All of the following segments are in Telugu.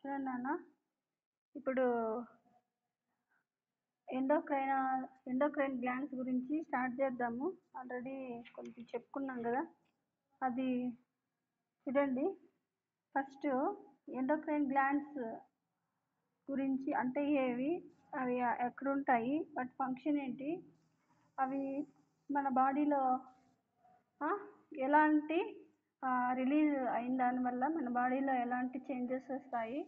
చూడండి ఇప్పుడు ఎండోక్రైన్ గ్లాండ్స్ గురించి స్టార్ట్ చేద్దాము. ఆల్రెడీ కొంచెం చెప్పుకున్నాం కదా. అది చూడండి, ఫస్ట్ ఎండోక్రైన్ గ్లాండ్స్ గురించి అంటే ఏవి, అవి ఎక్కడ ఉంటాయి, వాటి ఫంక్షన్ ఏంటి, అవి మన బాడీలో ఎలాంటి రిలీజ్ అయిన దానివల్ల మన బాడీలో ఎలాంటి చేంజెస్ వస్తాయి,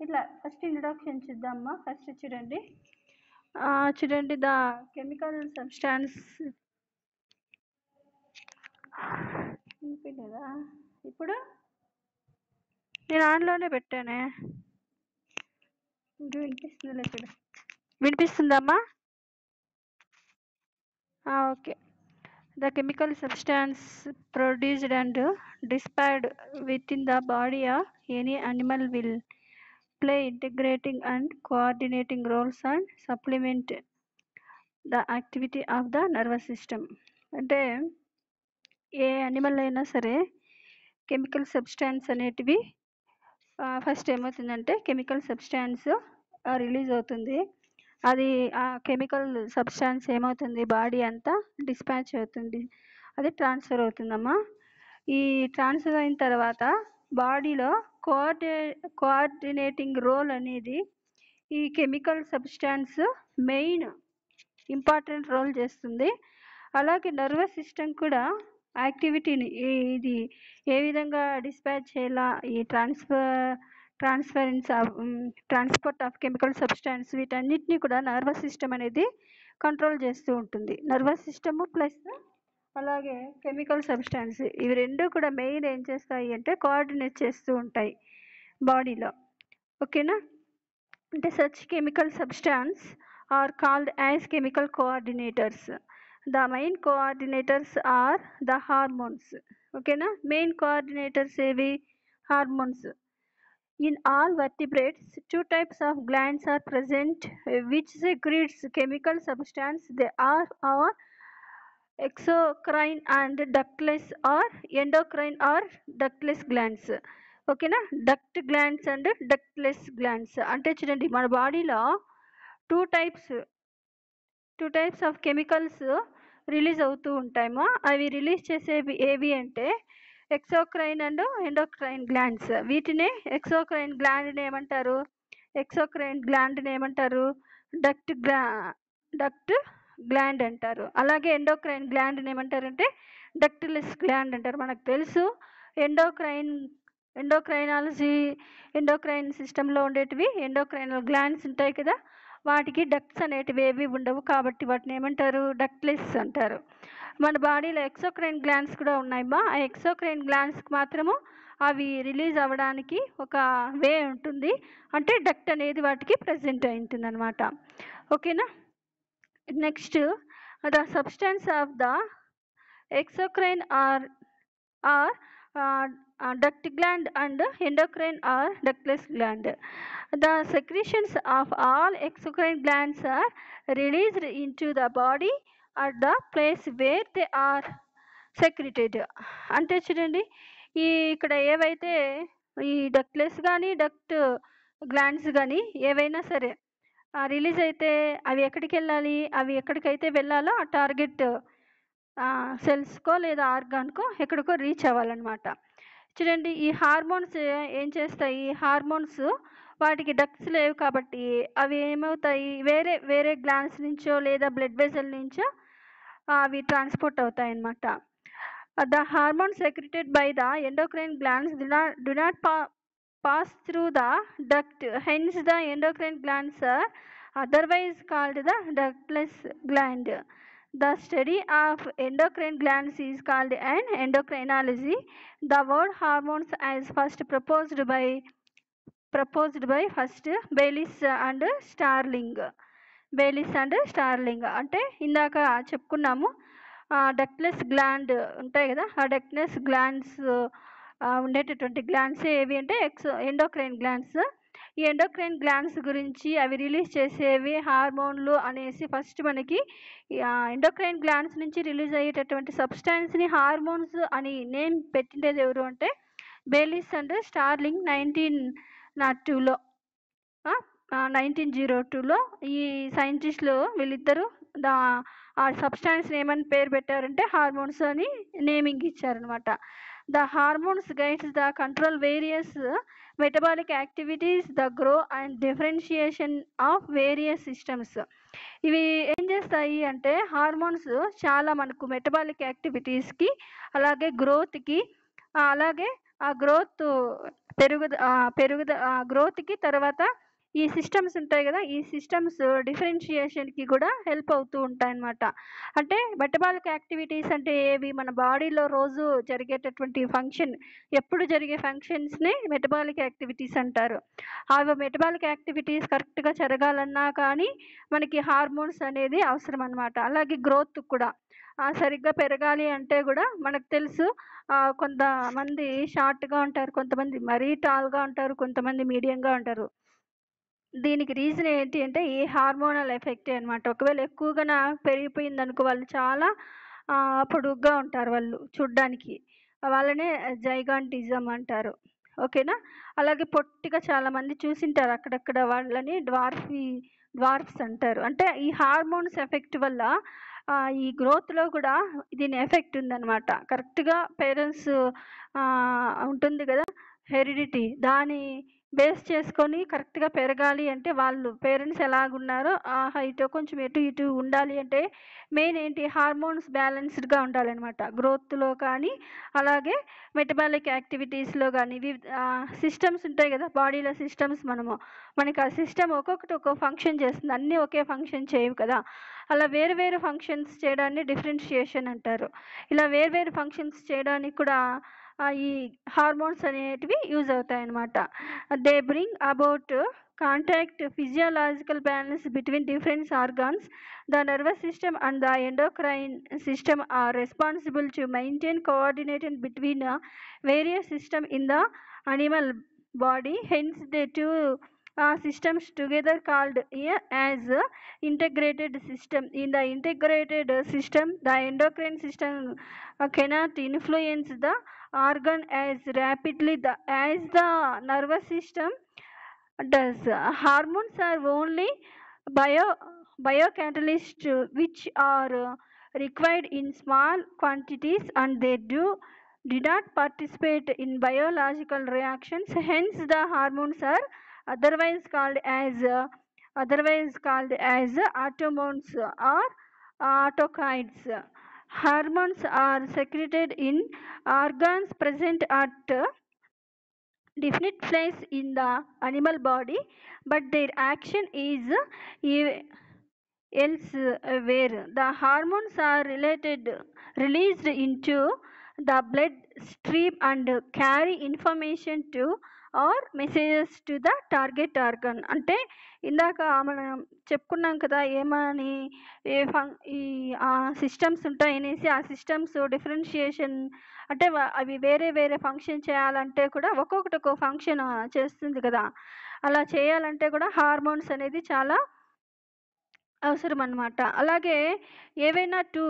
ఇట్లా ఫస్ట్ ఇంట్రొడక్షన్ చూద్దామా. ఫస్ట్ చూడండి ద కెమికల్ సబ్స్టాన్స్ వినిపించలేదా? ఇప్పుడు నేను ఆన్లోనే పెట్టానే, ఇంక వినిపిస్తుందిలే చూడు. వినిపిస్తుందమ్మా? Okay. The chemical substance produced and displayed within the body of any animal will play integrating and coordinating roles and supplement the activity of the nervous system. అంటే ఏ యానిమల్ అయినా సరే కెమికల్ సబ్స్టాన్స్ అనేటివి ఫస్ట్ ఏమవుతుందంటే కెమికల్ సబ్స్టాన్స్ రిలీజ్ అవుతుంది. అది ఆ కెమికల్ సబ్స్టాన్స్ ఏమవుతుంది, బాడీ అంతా డిస్పాచ్ అవుతుంది, అది ట్రాన్స్ఫర్ అవుతుందమ్మా. ఈ ట్రాన్స్ఫర్ అయిన తర్వాత బాడీలో కోఆర్డినేటింగ్ రోల్ అనేది ఈ chemical substance main important role చేస్తుంది. అలాగే నర్వస్ సిస్టమ్ కూడా యాక్టివిటీని ఇది ఏ విధంగా డిస్పాచ్ చేయాలా, ఈ ట్రాన్స్పోర్ట్ ఆఫ్ కెమికల్ సబ్స్టాన్స్ వీటన్నిటిని కూడా నర్వస్ సిస్టమ్ అనేది కంట్రోల్ చేస్తూ ఉంటుంది. నర్వస్ సిస్టమ్ ప్లస్ అలాగే కెమికల్ సబ్స్టాన్స్ ఇవి రెండు కూడా మెయిన్ ఏం చేస్తాయి అంటే కోఆర్డినేట్ చేస్తూ ఉంటాయి బాడీలో. ఓకేనా? అంటే such chemical substance are called as chemical coordinators. The main coordinators are the hormones. ఓకేనా? మెయిన్ కోఆర్డినేటర్స్ ఏవి? Hormones. In all vertebrates, two types of glands are present which secretes chemical substance. They are exocrine and ductless or endocrine or ductless glands. ఓకేనా? Duct glands and ductless glands అంటే చూడండి, మన బాడీలో two types of chemicals release అవుతూ ఉంటాయమ్మా. అవి రిలీజ్ చేసేవి ఏవి అంటే ఎక్సోక్రైన్ అండ్ ఎండోక్రైన్ గ్లాండ్స్. వీటిని ఎక్సోక్రైన్ గ్లాండ్ని ఏమంటారు? డక్ట్ గ్లాండ్ అంటారు. అలాగే ఎండోక్రైన్ గ్లాండ్ని ఏమంటారంటే డక్ట్లెస్ గ్లాండ్ అంటారు. మనకు తెలుసు ఎండోక్రైన్ సిస్టంలో ఉండేటివి ఎండోక్రైనల్ గ్లాండ్స్ ఉంటాయి కదా, వాటికి డక్ట్స్ అనేటివి ఏవి ఉండవు కాబట్టి వాటిని ఏమంటారు? డక్ట్లెస్ అంటారు. మన బాడీలో ఎక్సోక్రైన్ గ్లాండ్స్ కూడా ఉన్నాయమ్మా. ఆ ఎక్సోక్రైన్ గ్లాండ్స్కి మాత్రము అవి రిలీజ్ అవ్వడానికి ఒక వే ఉంటుంది, అంటే డక్ట్ అనేది వాటికి ప్రజెంట్ అయి ఉంటుంది అనమాట. ఓకేనా? Next the substance of the exocrine or duct gland and endocrine or ductless gland. The secretions of all exocrine glands are released into the body at the place where they are secreted. అంటే చూడండి, ఇక్కడ ఏవైతే ఈ డక్ట్లెస్ కానీ డక్ట్ గ్లాండ్స్ కానీ ఏవైనా సరే రిలీజ్ అయితే అవి ఎక్కడికి వెళ్ళాలి, అవి ఎక్కడికైతే వెళ్ళాలో ఆ టార్గెట్ సెల్స్కో లేదా ఆర్గాన్కో ఎక్కడికో రీచ్ అవ్వాలన్నమాట. చూడండి, ఈ హార్మోన్స్ ఏం చేస్తాయి, హార్మోన్స్ వాటికి డక్ట్స్ లేవు కాబట్టి అవి ఏమవుతాయి, వేరే గ్లాండ్స్ నుంచో లేదా బ్లడ్ వెజల్ నుంచో అవి ట్రాన్స్పోర్ట్ అవుతాయి అన్నమాట. The hormones secreted by the endocrine glands do not pass through the duct. Hence, the endocrine glands are otherwise called the ductless gland. The study of endocrine glands is called an endocrinology. The word hormones as first proposed by Baylis and Starling. అంటే ఇందాక చెప్పుకున్నాము, డక్ట్లెస్ గ్లాండ్ ఉంటాయి కదా, ఆ డక్ట్లెస్ గ్లాండ్స్ ఉండేటటువంటి గ్లాండ్స్ ఏవి అంటే ఎండోక్రైన్ గ్లాండ్స్. ఈ ఎండోక్రైన్ గ్లాండ్స్ గురించి అవి రిలీజ్ చేసేవి హార్మోన్లు అనేసి ఫస్ట్ మనకి ఎండోక్రైన్ గ్లాండ్స్ నుంచి రిలీజ్ అయ్యేటటువంటి సబ్స్టాన్స్ని హార్మోన్స్ అని నేమ్ పెట్టిండేది ఎవరు అంటే బేలిస్ అండ్ స్టార్లింగ్ నాట్ టూలో 1902లో ఈ సైంటిస్టులు వీళ్ళిద్దరూ దా ఆ సబ్స్టాన్స్ ఏమని పేరు పెట్టారంటే హార్మోన్స్ అని నేమింగ్ ఇచ్చారనమాట. The hormones guides the control various metabolic activities, the grow and differentiation of various systems. ఇవి ఏం చేస్తాయి అంటే హార్మోన్స్ చాలా మనకు మెటబాలిక్ యాక్టివిటీస్కి, అలాగే గ్రోత్కి, అలాగే ఆ గ్రోత్ గ్రోత్కి తర్వాత ఈ సిస్టమ్స్ ఉంటాయి కదా, ఈ సిస్టమ్స్ డిఫరెన్షియేషన్కి కూడా హెల్ప్ అవుతూ ఉంటాయి అన్నమాట. అంటే మెటబాలిక్ యాక్టివిటీస్ అంటే ఏవి, మన బాడీలో రోజు జరిగేటటువంటి ఫంక్షన్, ఎప్పుడు జరిగే ఫంక్షన్స్ని మెటబాలిక్ యాక్టివిటీస్ అంటారు. ఆ మెటబాలిక్ యాక్టివిటీస్ కరెక్ట్గా జరగాలన్నా కానీ మనకి హార్మోన్స్ అనేది అవసరం అన్నమాట. అలాగే గ్రోత్ కూడా సరిగ్గా పెరగాలి అంటే కూడా మనకు తెలుసు, కొంతమంది షార్ట్గా ఉంటారు, కొంతమంది మరీ టాల్గా ఉంటారు, కొంతమంది మీడియంగా ఉంటారు. దీనికి రీజన్ ఏంటి అంటే ఈ హార్మోనల్ ఎఫెక్టే అనమాట. ఒకవేళ ఎక్కువగా పెరిగిపోయిందనుకో వాళ్ళు చాలా పొడుగ్గా ఉంటారు వాళ్ళు చూడ్డానికి, వాళ్ళనే జైగాంటిజం అంటారు. ఓకేనా. అలాగే పొట్టిగా చాలామంది చూసింటారు అక్కడక్కడ, వాళ్ళని డ్వార్ఫ్స్ అంటారు. అంటే ఈ హార్మోన్స్ ఎఫెక్ట్ వల్ల ఈ గ్రోత్లో కూడా దీని ఎఫెక్ట్ ఉందన్నమాట. కరెక్ట్గా పేరెంట్స్ ఉంటుంది కదా హెరిడిటీ, దాని బేస్ చేసుకొని కరెక్ట్గా పెరగాలి అంటే వాళ్ళు పేరెంట్స్ ఎలాగున్నారో ఆ హైట్ కొంచెం ఎటు ఇటు ఉండాలి అంటే మెయిన్ ఏంటి, హార్మోన్స్ బ్యాలెన్స్డ్గా ఉండాలన్నమాట. గ్రోత్లో కానీ అలాగే మెటబాలిక్ యాక్టివిటీస్లో కానీ సిస్టమ్స్ ఉంటాయి కదా బాడీలో సిస్టమ్స్, మనకి ఆ సిస్టమ్ ఒక్కొక్కటి ఒక్కో ఫంక్షన్ చేస్తుంది, అన్నీ ఒకే ఫంక్షన్ చేయవు కదా. అలా వేరు వేరు ఫంక్షన్స్ చేయడాన్ని డిఫరెన్షియేషన్ అంటారు. ఇలా వేరు వేరు ఫంక్షన్స్ చేయడానికి కూడా ఈ హార్మోన్స్ అనేటివి యూజ్ అవుతాయి అన్నమాట. They bring about contact physiological balance between different organs. The nervous system and the endocrine system are responsible to maintain coordination between various systems in the animal body. Hence, the two systems together called as integrated system. In the integrated system, the endocrine system cannot influence the organ as rapidly as the nervous system does. Hormones are only biocatalysts which are required in small quantities, and they do not participate in biological reactions. Hence the hormones are otherwise called as automones or autokines. Hormones are secreted in organs present at definite place in the animal body, but their action is elsewhere. The hormones are released into the blood stream and carry information to or messages to the target organ. అంటే ఇందాక మనం చెప్పుకున్నాం కదా ఏమని, ఈ సిస్టమ్స్ ఉంటాయనేసి, ఆ సిస్టమ్స్ డిఫరెన్షియేషన్ అంటే అవి వేరే వేరే ఫంక్షన్ చేయాలంటే కూడా ఒక్కొక్కటి ఒక్కో ఫంక్షన్ చేస్తుంది కదా. అలా చేయాలంటే కూడా హార్మోన్స్ అనేది చాలా అవసరం అన్నమాట. అలాగే ఏవైనా టూ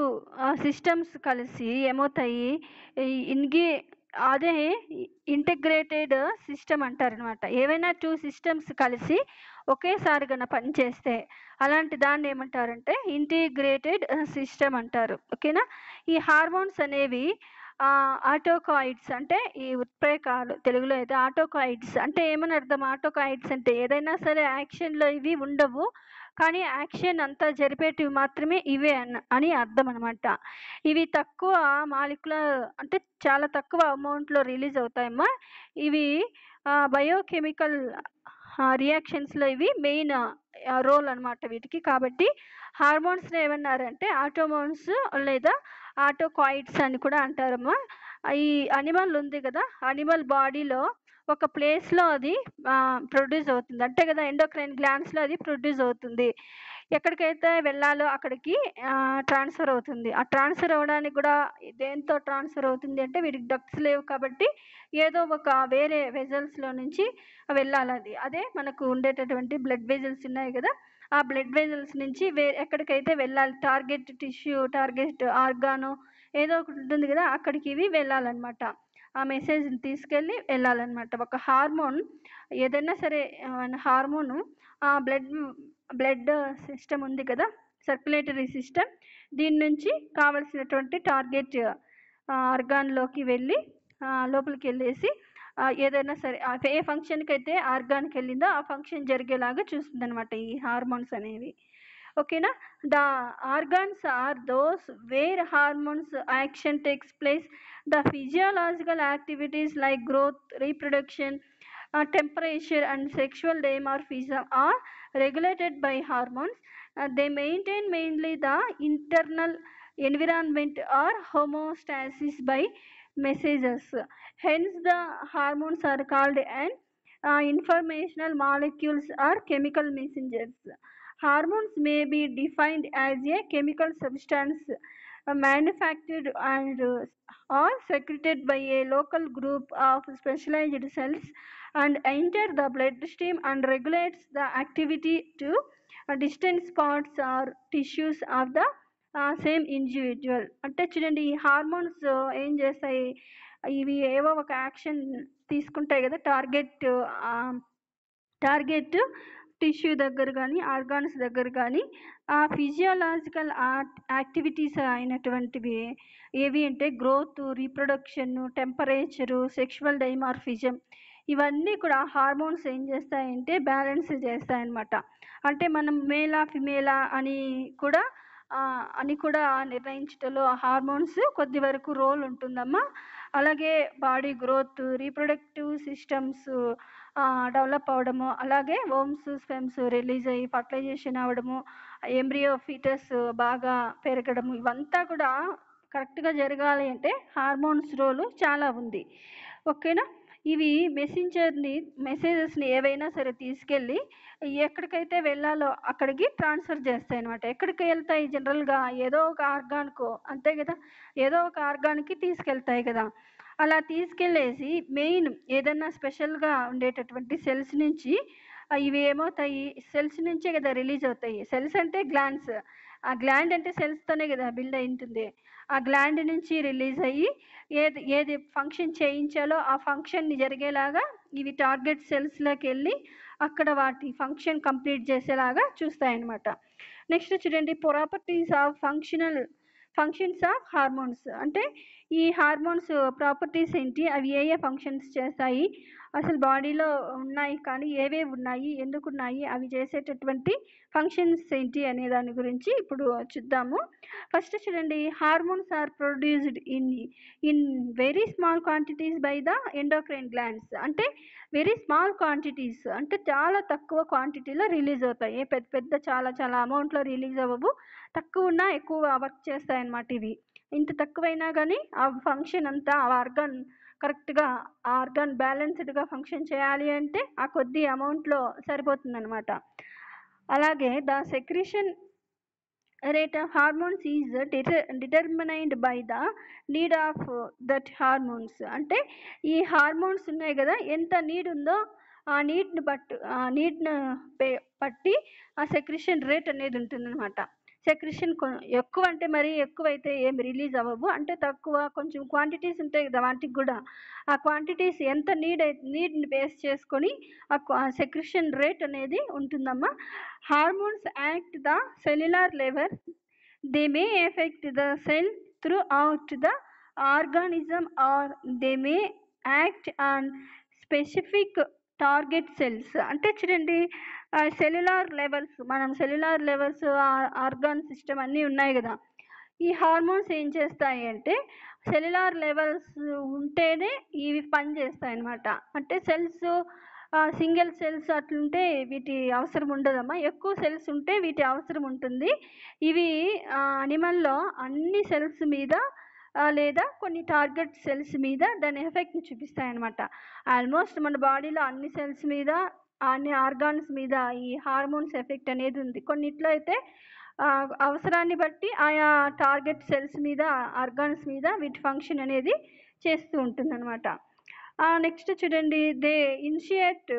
సిస్టమ్స్ కలిసి ఏమవుతాయి, అదే ఇంటిగ్రేటెడ్ సిస్టమ్ అంటారనమాట. ఏవైనా టూ సిస్టమ్స్ కలిసి ఒకేసారి గన పనిచేస్తే అలాంటి దాన్ని ఏమంటారంటే ఇంటిగ్రేటెడ్ సిస్టమ్ అంటారు. ఓకేనా. ఈ హార్మోన్స్ అనేవి ఆటోకాయిడ్స్ అంటే ఈ ఉత్ప్రేరకాలు, తెలుగులో అయితే ఆటోకాయిడ్స్ అంటే ఏమని అర్థం, ఆటోకాయిడ్స్ అంటే ఏదైనా సరే యాక్షన్లో ఇవి ఉండవు, కానీ యాక్షన్ అంతా జరిపేటివి మాత్రమే ఇవే అని అర్థం అనమాట. ఇవి తక్కువ మాలిక్యులర్ అంటే చాలా తక్కువ అమౌంట్లో రిలీజ్ అవుతాయమ్మా. ఇవి బయోకెమికల్ రియాక్షన్స్లో ఇవి మెయిన్ రోల్ అనమాట వీటికి. కాబట్టి హార్మోన్స్ని ఏమన్నారంటే ఆటోమోన్స్ లేదా ఆటోకాయిడ్స్ అని కూడా అంటారమ్మా. ఈ అనిమల్ ఉంది కదా, అనిమల్ బాడీలో ఒక ప్లేస్లో అది ప్రొడ్యూస్ అవుతుంది, అంటే కదా ఎండోక్రైన్ గ్లాండ్స్లో అది ప్రొడ్యూస్ అవుతుంది. ఎక్కడికైతే వెళ్ళాలో అక్కడికి ట్రాన్స్ఫర్ అవుతుంది. ఆ ట్రాన్స్ఫర్ అవ్వడానికి కూడా దేంతో ట్రాన్స్ఫర్ అవుతుంది అంటే వీటికి డక్ట్స్ లేవు కాబట్టి ఏదో ఒక వేరే వెజల్స్లో నుంచి వెళ్ళాలి అది. అదే మనకు ఉండేటటువంటి బ్లడ్ వెజల్స్ ఉన్నాయి కదా, ఆ బ్లడ్ వెజల్స్ నుంచి ఎక్కడికైతే వెళ్ళాలి, టార్గెట్ టిష్యూ, టార్గెట్ ఆర్గాను ఏదో ఒకటి ఉంటుంది కదా, అక్కడికి ఇవి వెళ్ళాలన్నమాట. ఆ మెసేజ్ని తీసుకెళ్ళి వెళ్ళాలన్నమాట. ఒక హార్మోన్ ఏదైనా సరే హార్మోను ఆ బ్లడ్ సిస్టమ్ ఉంది కదా, సర్క్యులేటరీ సిస్టమ్, దీని నుంచి కావలసినటువంటి టార్గెట్ ఆర్గాన్లోకి వెళ్ళి లోపలికి వెళ్ళేసి ఏదైనా సరే ఏ ఫంక్షన్కి అయితే ఆర్గాన్కి వెళ్ళిందో ఆ ఫంక్షన్ జరిగేలాగా చూస్తుంది అనమాట ఈ హార్మోన్స్ అనేవి. ఓకేనా. The organs are those where hormones action takes place. The physiological activities like growth, reproduction, temperature and sexual dimorphism are regulated by hormones. They maintain mainly the internal environment or homeostasis by messages. Hence, the hormones are called an informational molecules or chemical messengers. Hormones may be defined as a chemical substance manufactured and or secreted by a local group of specialized cells and enter the bloodstream and regulates the activity to distant spots or tissues of the same individual. అంటే చూడండి, ఈ హార్మోన్స్ ఏం చేస్తాయి, ఇవి ఏవో ఒక యాక్షన్ తీసుకుంటాయి కదా టార్గెట్ టిష్యూ దగ్గర కానీ ఆర్గాన్స్ దగ్గర కానీ ఆ ఫిజియోలాజికల్ యాక్టివిటీస్ అయినటువంటివి ఏవి అంటే growth, reproduction, temperature, sexual dimorphism, ఇవన్నీ కూడా హార్మోన్స్ ఏం చేస్తాయంటే బ్యాలెన్స్ చేస్తాయన్నమాట. అంటే మనం మేలా ఫిమేలా అని కూడా నిర్ణయించటంలో హార్మోన్స్ కొద్ది వరకు రోల్ ఉంటుందమ్మా. అలాగే body growth, reproductive systems develop అవ్వడము, అలాగే ఓమ్స్ స్పెమ్స్ రిలీజ్ అయ్యి ఫర్టిలైజేషన్ అవ్వడము, ఎంబ్రియో ఫీటస్ బాగా పెరగడము, ఇవంతా కూడా కరెక్ట్గా జరగాలి అంటే హార్మోన్స్ రోలు చాలా ఉంది. ఓకేనా. ఇవి మెసేజెస్ని ఏవైనా సరే తీసుకెళ్ళి ఎక్కడికైతే వెళ్ళాలో అక్కడికి ట్రాన్స్ఫర్ చేస్తాయి అనమాట. ఎక్కడికి వెళ్తాయి జనరల్గా, ఏదో ఒక ఆర్గాన్కో, అంతే కదా, ఏదో ఒక ఆర్గాన్కి తీసుకెళ్తాయి కదా. అలా తీసుకెళ్ళేసి మెయిన్ ఏదన్నా స్పెషల్గా ఉండేటటువంటి సెల్స్ నుంచి ఇవి ఏమవుతాయి, సెల్స్ నుంచే కదా రిలీజ్ అవుతాయి. సెల్స్ అంటే గ్లాండ్స్, ఆ గ్లాండ్ అంటే సెల్స్తోనే కదా బిల్డ్ అయి ఉంటుంది. ఆ గ్లాండ్ నుంచి రిలీజ్ అయ్యి ఏది ఫంక్షన్ చేయించాలో ఆ ఫంక్షన్ని జరిగేలాగా ఇవి టార్గెట్ సెల్స్లోకి వెళ్ళి అక్కడ వాటి ఫంక్షన్ కంప్లీట్ చేసేలాగా చూస్తాయన్నమాట. నెక్స్ట్ చూడండి, properties of functions of hormones. అంటే ఈ హార్మోన్స్ ప్రాపర్టీస్ ఏంటి, అవి ఏ ఫంక్షన్స్ చేస్తాయి, అసలు బాడీలో ఉన్నాయి కానీ ఏవేవి ఉన్నాయి, ఎందుకున్నాయి, అవి చేసేటటువంటి ఫంక్షన్స్ ఏంటి అనే దాని గురించి ఇప్పుడు చూద్దాము. ఫస్ట్ చూడండి, hormones are produced in very small quantities by the endocrine glands. అంటే వెరీ స్మాల్ క్వాంటిటీస్ అంటే చాలా తక్కువ క్వాంటిటీలో రిలీజ్ అవుతాయి. పెద్ద చాలా అమౌంట్లో రిలీజ్ అవ్వవు, తక్కువ ఉన్నా ఎక్కువ వర్క్ చేస్తాయి అన్నమాట. ఇవి ఇంత తక్కువైనా కానీ ఆ ఫంక్షన్ అంతా ఆ ఆర్గాన్ కరెక్ట్గా ఆర్గాన్ బ్యాలెన్స్డ్గా ఫంక్షన్ చేయాలి అంటే ఆ కొద్ది అమౌంట్లో సరిపోతుందన్నమాట. అలాగే the secretion rate of hormones is determined by the need of that hormones. అంటే ఈ హార్మోన్స్ ఉన్నాయి కదా, ఎంత నీడ్ ఉందో ఆ నీడ్ని బట్టి ఆ సెక్రిషన్ రేట్ అనేది ఉంటుందన్నమాట. సెక్రిషన్ ఎక్కువ అంటే మరీ ఎక్కువైతే ఏమి రిలీజ్ అవ్వవు, అంటే తక్కువ కొంచెం క్వాంటిటీస్ ఉంటాయి కదా వాటికి కూడా ఆ క్వాంటిటీస్ ఎంత నీడ్ని బేస్ చేసుకొని ఆ సెక్రిషన్ రేట్ అనేది ఉంటుందమ్మా. Hormones act the cellular level. They may affect the cell throughout the organism or they may act on specific target cells. అంటే చూడండి, సెల్యులార్ లెవెల్స్ ఆర్గాన్ సిస్టమ్ అన్నీ ఉన్నాయి కదా, ఈ హార్మోన్స్ ఏం చేస్తాయి అంటే సెల్యులార్ లెవెల్స్ ఉంటేనే ఇవి పని చేస్తాయి అన్నమాట. అంటే సెల్స్ సింగిల్ సెల్స్ అట్లుంటే వీటి అవసరం ఉండదమ్మా, ఎక్కువ సెల్స్ ఉంటే వీటి అవసరం ఉంటుంది. ఇవి అనిమల్లో అన్ని సెల్స్ మీద లేదా కొన్ని టార్గెట్ సెల్స్ మీద దాని ఎఫెక్ట్ని చూపిస్తాయి అన్నమాట. ఆల్మోస్ట్ మన బాడీలో అన్ని సెల్స్ మీద అన్ని ఆర్గాన్స్ మీద ఈ హార్మోన్స్ ఎఫెక్ట్ అనేది ఉంది. కొన్నిట్లో అయితే అవసరాన్ని బట్టి ఆయా టార్గెట్ సెల్స్ మీద ఆర్గాన్స్ మీద వీటి ఫంక్షన్ అనేది చేస్తూ ఉంటుందన్నమాట. నెక్స్ట్ చూడండి, they initiate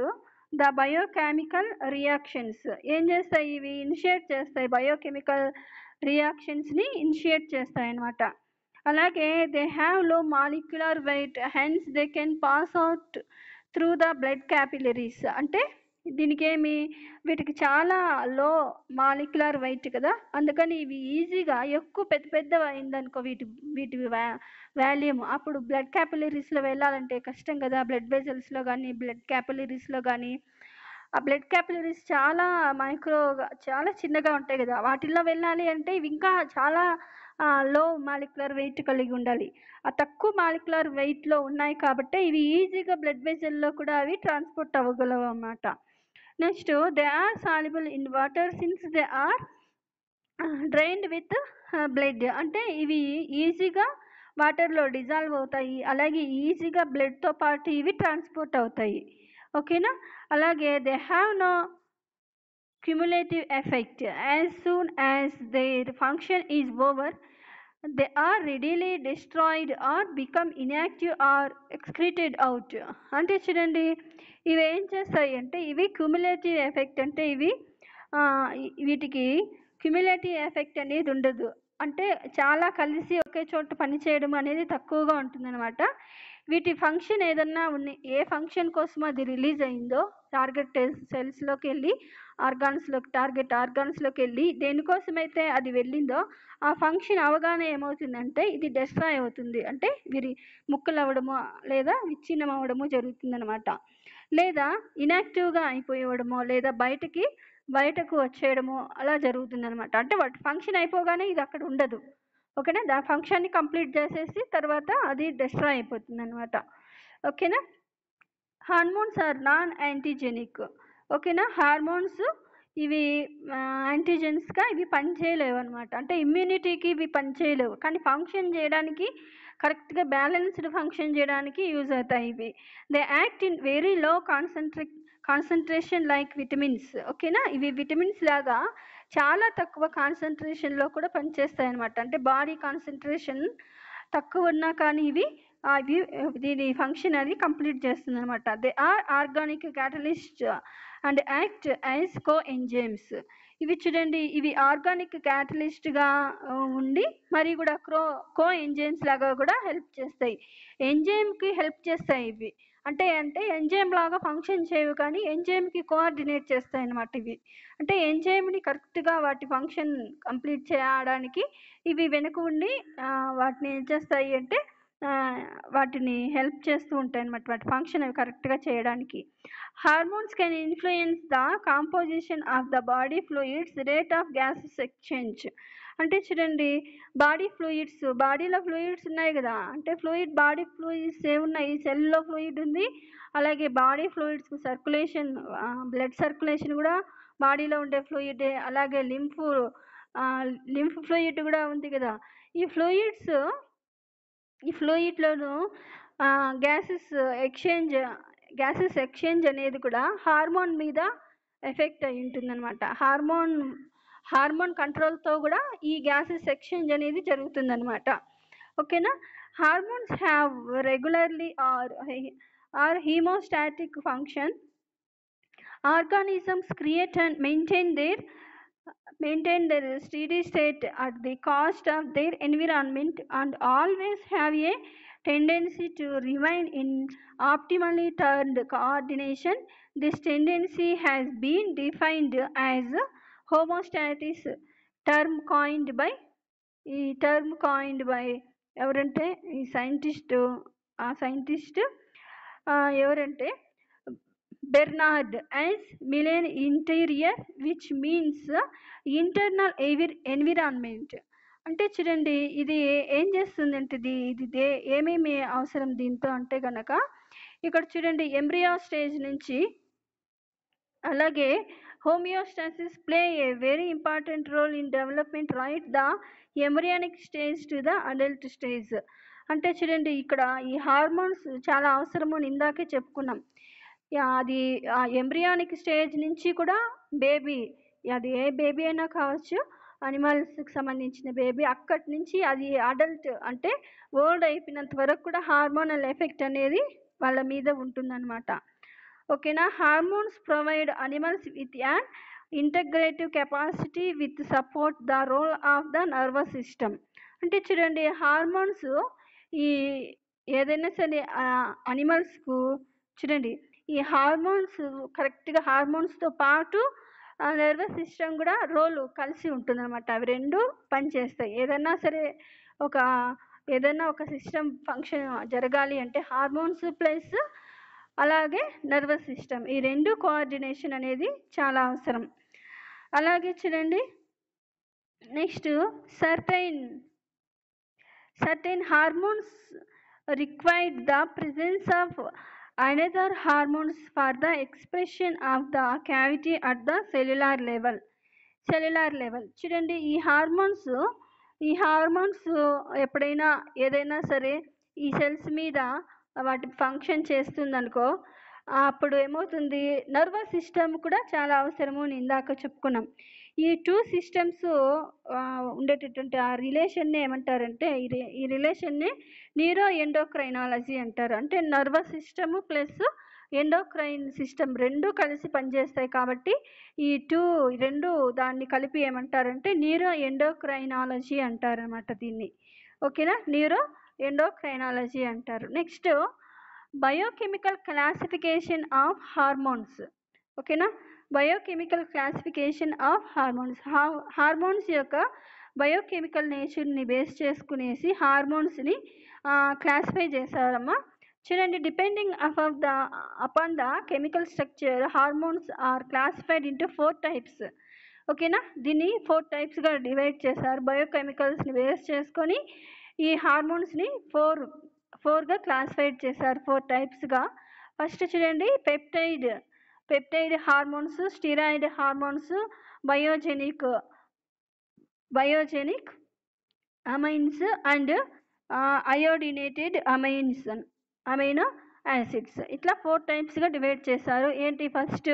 the biochemical reactions. ఏం చేస్తాయి, ఇవి ఇనిషియేట్ చేస్తాయి, బయోకెమికల్ రియాక్షన్స్ని ఇనిషియేట్ చేస్తాయి అన్నమాట. అలాగే they have low molecular weight, hence they can pass out through the blood capillaries. అంటే దీనికి వీటికి చాలా లో మాలిక్యులర్ వెయిట్ కదా, అందుకని ఇవి ఈజీగా ఎక్కువ పెద్ద పెద్దవి అయిందనుకో వీటి వీటి వాల్యూమ్, అప్పుడు బ్లడ్ క్యాపిలరీస్లో వెళ్ళాలంటే కష్టం కదా, బ్లడ్ వెజల్స్లో కానీ బ్లడ్ క్యాపిలరీస్లో కానీ. ఆ బ్లడ్ క్యాపిలరీస్ చాలా మైక్రోగా చాలా చిన్నగా ఉంటాయి కదా, వాటిల్లో వెళ్ళాలి అంటే ఇవి ఇంకా చాలా లో మాలిక్యులర్ వెయిట్ కలిగి ఉండాలి. ఆ తక్కువ మాలిక్యులర్ వెయిట్లో ఉన్నాయి కాబట్టి ఇవి ఈజీగా బ్లడ్ వెజల్లో కూడా అవి ట్రాన్స్పోర్ట్ అవ్వగలవు అన్నమాట. Next they are soluble in water since they are drained with blood. అంటే ఇవి ఈజీగా వాటర్లో డిజాల్వ్ అవుతాయి, అలాగే ఈజీగా బ్లడ్తో పాటు ఇవి ట్రాన్స్పోర్ట్ అవుతాయి. ఓకేనా. అలాగే they have no cumulative effect. As soon as their function is over, they are readily destroyed or become inactive or excreted out. అంటే చూడండి, ఇవి ఏం చేస్తాయి అంటే ఇవి క్యుములేటివ్ ఎఫెక్ట్, అంటే ఇవి వీటికి క్యుములేటివ్ ఎఫెక్ట్ అనేది ఉండదు. అంటే చాలా కలిసి ఒకే చోట పనిచేయడం అనేది తక్కువగా ఉంటుందన్నమాట. వీటి ఫంక్షన్ ఏదన్నా ఏ ఫంక్షన్ కోసం అది రిలీజ్ అయిందో టార్గెట్ సెల్స్లోకి వెళ్ళి టార్గెట్ ఆర్గాన్స్లోకి వెళ్ళి దేనికోసమైతే అది వెళ్ళిందో ఆ ఫంక్షన్ అవగానే ఏమవుతుందంటే ఇది డిస్ట్రాయ్ అవుతుంది. అంటే ముక్కలు అవ్వడము లేదా విచ్ఛిన్నం అవ్వడము జరుగుతుందన్నమాట. లేదా ఇనాక్టివ్గా అయిపోవడమో లేదా బయటకు వచ్చేయడము అలా జరుగుతుందన్నమాట. అంటే వాటి ఫంక్షన్ అయిపోగానే ఇది అక్కడ ఉండదు. ఓకేనా, దాని ఫంక్షన్ని కంప్లీట్ చేసేసి తర్వాత అది డిస్ట్రాయ్ అయిపోతుంది అనమాట. ఓకేనా. Hormones are non antigenic. ఓకేనా, హార్మోన్స్ ఇవి యాంటీజెన్స్గా ఇవి పనిచేయలేవు అనమాట. అంటే ఇమ్యూనిటీకి ఇవి పనిచేయలేవు, కానీ ఫంక్షన్ చేయడానికి కరెక్ట్గా బ్యాలెన్స్డ్ ఫంక్షన్ చేయడానికి యూజ్ అవుతాయి ఇవి. They act in very low concentration like vitamins. ఓకేనా, ఇవి విటమిన్స్ లాగా చాలా తక్కువ కాన్సన్ట్రేషన్లో కూడా పనిచేస్తాయి అనమాట. అంటే బాడీ కాన్సన్ట్రేషన్ తక్కువ ఉన్నా కానీ ఇవి దీని ఫంక్షన్ అది కంప్లీట్ చేస్తుంది అనమాట. They are organic catalyst and act as coenzymes. ఇవి చూడండి, ఇవి ఆర్గానిక్ క్యాటలిస్ట్గా ఉండి మరి కూడా కో ఎంజైమ్స్ లాగా కూడా హెల్ప్ చేస్తాయి. ఎంజైమ్కి హెల్ప్ చేస్తాయి ఇవి. అంటే ఎంజైమ్ లాగా ఫంక్షన్ చేయవు కానీ ఎంజైమ్కి కోఆర్డినేట్ చేస్తాయి అన్నమాట ఇవి. అంటే ఎంజైమ్ని కరెక్ట్గా వాటి ఫంక్షన్ కంప్లీట్ చేయడానికి ఇవి వెనుక ఉండి వాటిని ఏం చేస్తాయి అంటే వాటిని హెల్ప్ చేస్తూ ఉంటాయి అన్నమాట, వాటి ఫంక్షన్ అవి కరెక్ట్గా చేయడానికి. Hormones can influence the composition of the body fluids, rate of gases exchange. అంటే చూడండి, బాడీలో ఫ్లూయిడ్స్ ఉన్నాయి కదా, అంటే బాడీ ఫ్లూయిడ్స్ ఏమున్నాయి, సెల్లో ఫ్లూయిడ్ ఉంది, అలాగే body fluids circulation, blood circulation కూడా బాడీలో ఉండే ఫ్లూయిడే, అలాగే లింఫ్ ఫ్లూయిడ్ కూడా ఉంది కదా. ఈ ఫ్లూయిడ్లోను గ్యాసెస్ ఎక్స్చేంజ్ అనేది కూడా హార్మోన్ మీద ఎఫెక్ట్ అయి ఉంటుందన్నమాట. హార్మోన్ కంట్రోల్తో కూడా ఈ గ్యాసెస్ ఎక్స్చేంజ్ అనేది జరుగుతుందన్నమాట. ఓకేనా. Hormones have regularly are homeostatic function. Organisms create and maintain their steady state at the cost of their environment and always have a tendency to remain in optimally turned coordination. This tendency has been defined as homeostasis, term coined by ఎవరంటే ఈ సైంటిస్ట్ ఎవరంటే Bernard as milieu interior, which means internal environment. అంటే చూడండి, ఇది ఏం చేస్తుందంటే ఇది ఏమేమి అవసరం దీంతో అంటే కనుక ఇక్కడ చూడండి, ఎంబ్రియో స్టేజ్ నుంచి అలాగే homeostasis play a very important role in development right the embryonic stage to the adult stage. అంటే చూడండి, ఇక్కడ ఈ హార్మోన్స్ చాలా అవసరము అని ఇందాకే చెప్పుకున్నాం. అది ఎంబ్రియానిక్ స్టేజ్ నుంచి కూడా అది ఏ బేబీ అయినా కావచ్చు, అనిమల్స్కి సంబంధించిన బేబీ, అక్కడి నుంచి అది అడల్ట్ అంటే ఓల్డ్ అయిపోయినంత వరకు కూడా హార్మోనల్ ఎఫెక్ట్ అనేది వాళ్ళ మీద ఉంటుందన్నమాట. ఓకేనా. Hormones provide animals with an integrative capacity with support the role of the nervous system. అంటే చూడండి హార్మోన్స్ ఈ ఏదైనా సరే అనిమల్స్కు చూడండి ఈ హార్మోన్స్ కరెక్ట్గా హార్మోన్స్తో పాటు నర్వస్ సిస్టమ్ కూడా రోల్ కలిసి ఉంటుంది అనమాట. అవి రెండు పనిచేస్తాయి. ఏదైనా ఒక సిస్టమ్ ఫంక్షన్ జరగాలి అంటే హార్మోన్స్ ప్లస్ అలాగే నర్వస్ సిస్టమ్ ఈ రెండు కోఆర్డినేషన్ అనేది చాలా అవసరం. అలాగే చూడండి next certain hormones require the presence of another hormones for the expression of the cavity at the cellular level చూడండి ఈ హార్మోన్స్ ఎప్పుడైనా ఏదైనా సరే ఈ సెల్స్ మీద వాటి ఫంక్షన్ చేస్తుందనుకో అప్పుడు ఏమవుతుంది నర్వస్ సిస్టమ్ కూడా చాలా అవసరము అని ఇందాక చెప్పుకున్నాం. ఈ టూ సిస్టమ్స్ ఉండేటటువంటి ఆ రిలేషన్ని ఏమంటారంటే ఈ రిలేషన్ని న్యూరో ఎండోక్రైనాలజీ అంటారు. అంటే nervous system plus endocrine system రెండు కలిసి పనిచేస్తాయి కాబట్టి ఈ రెండు దాన్ని కలిపి ఏమంటారంటే న్యూరో ఎండోక్రైనాలజీ అంటారు అనమాట దీన్ని. ఓకేనా, న్యూరో ఎండోక్రైనాలజీ అంటారు. Next biochemical classification of hormones. ఓకేనా, బయోకెమికల్ క్లాసిఫికేషన్ ఆఫ్ హార్మోన్స్ యొక్క బయోకెమికల్ నేచర్ని బేస్ చేసుకునేసి హార్మోన్స్ని క్లాసిఫై చేశారమ్మా. చూడండి depending upon the chemical structure hormones are classified into 4 types. ఓకేనా, దీన్ని 4 typesగా డివైడ్ చేశారు. బయోకెమికల్స్ని బేస్ చేసుకొని ఈ హార్మోన్స్ని ఫోర్గా క్లాసిఫైడ్ చేశారు 4 typesగా. ఫస్ట్ చూడండి peptide hormones, steroid hormones, biogenic amines and అయోడినేటెడ్ amino acids. ఇట్లా 4 typesగా డివైడ్ చేశారు. ఏంటి first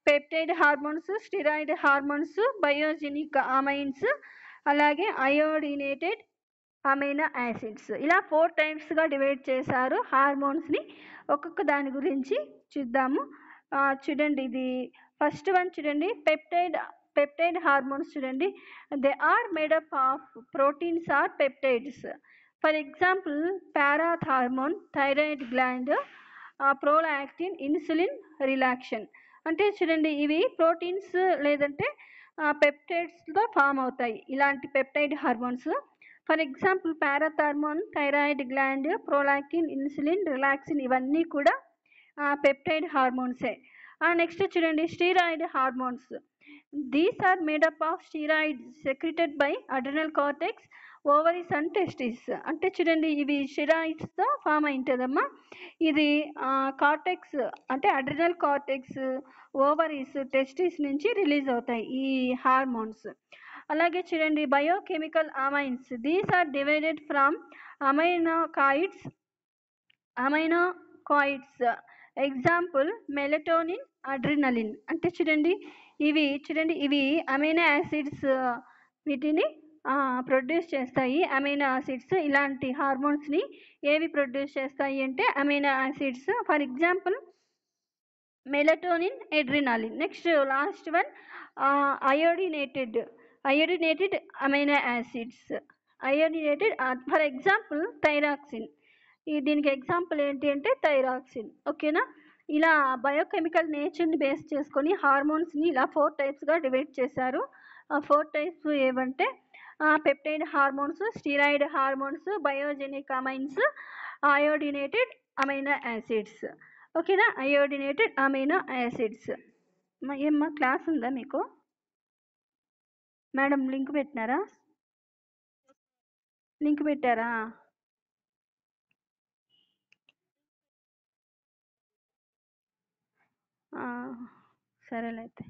peptide hormones, steroid hormones, biogenic amines అలాగే అయోడినేటెడ్ అమైనో యాసిడ్స్. ఇలా 4 typesగా డివైడ్ చేశారు హార్మోన్స్ని. ఒక్కొక్క దాని గురించి చూద్దాము. చూడండి ఇది ఫస్ట్ వన్ చూడండి పెప్టైడ్ హార్మోన్స్. చూడండి they are made up of proteins or peptides. For example parathormone, thyroid gland, prolactin, insulin, relaxin. అంటే చూడండి ఇవి ప్రోటీన్స్ లేదంటే పెప్టైడ్స్తో ఫామ్ అవుతాయి ఇలాంటి peptide hormones. For example parathormone, thyroid gland, prolactin, insulin, relaxin ఇవన్నీ కూడా పెప్టైడ్ హార్మోన్సే. నెక్స్ట్ చూడండి steroid hormones. These are made up of steroids secreted by adrenal cortex, ovaries and testis. అంటే చూడండి ఇవి స్టీరాయిడ్స్తో ఫామ్ అయింటుందమ్మా. ఇది కార్టెక్స్ అంటే అడ్రినల్ కార్టెక్స్, ఓవరీస్, టెస్టిస్ నుంచి రిలీజ్ అవుతాయి ఈ హార్మోన్స్. అలాగే చూడండి biochemical amines. These are divided from amino acids. Example melatonin, adrenaline. అంటే చూడండి ఇవి అమైనో యాసిడ్స్ వీటిని ప్రొడ్యూస్ చేస్తాయి. అమైనో యాసిడ్స్ ఇలాంటి హార్మోన్స్ని ఏవి ప్రొడ్యూస్ చేస్తాయి అంటే amino acids. For example melatonin, adrenaline. Next last one iodinated amino acids. For example thyroxine. దీనికి ఎగ్జాంపుల్ ఏంటి అంటే థైరాక్సిన్. ఓకేనా, ఇలా బయోకెమికల్ నేచర్ని బేస్ చేసుకొని హార్మోన్స్ని ఇలా 4 typesగా డివైడ్ చేశారు. 4 types ఏవంటే peptide hormones, steroid hormones, biogenic amines, అయోడినేటెడ్ amino acids. ఓకేనా, అయోడినేటెడ్ అమైనో యాసిడ్స్. ఏమ్మా క్లాస్ ఉందా మీకు? మేడం లింక్ పెట్టారా? సరేలే అయితే.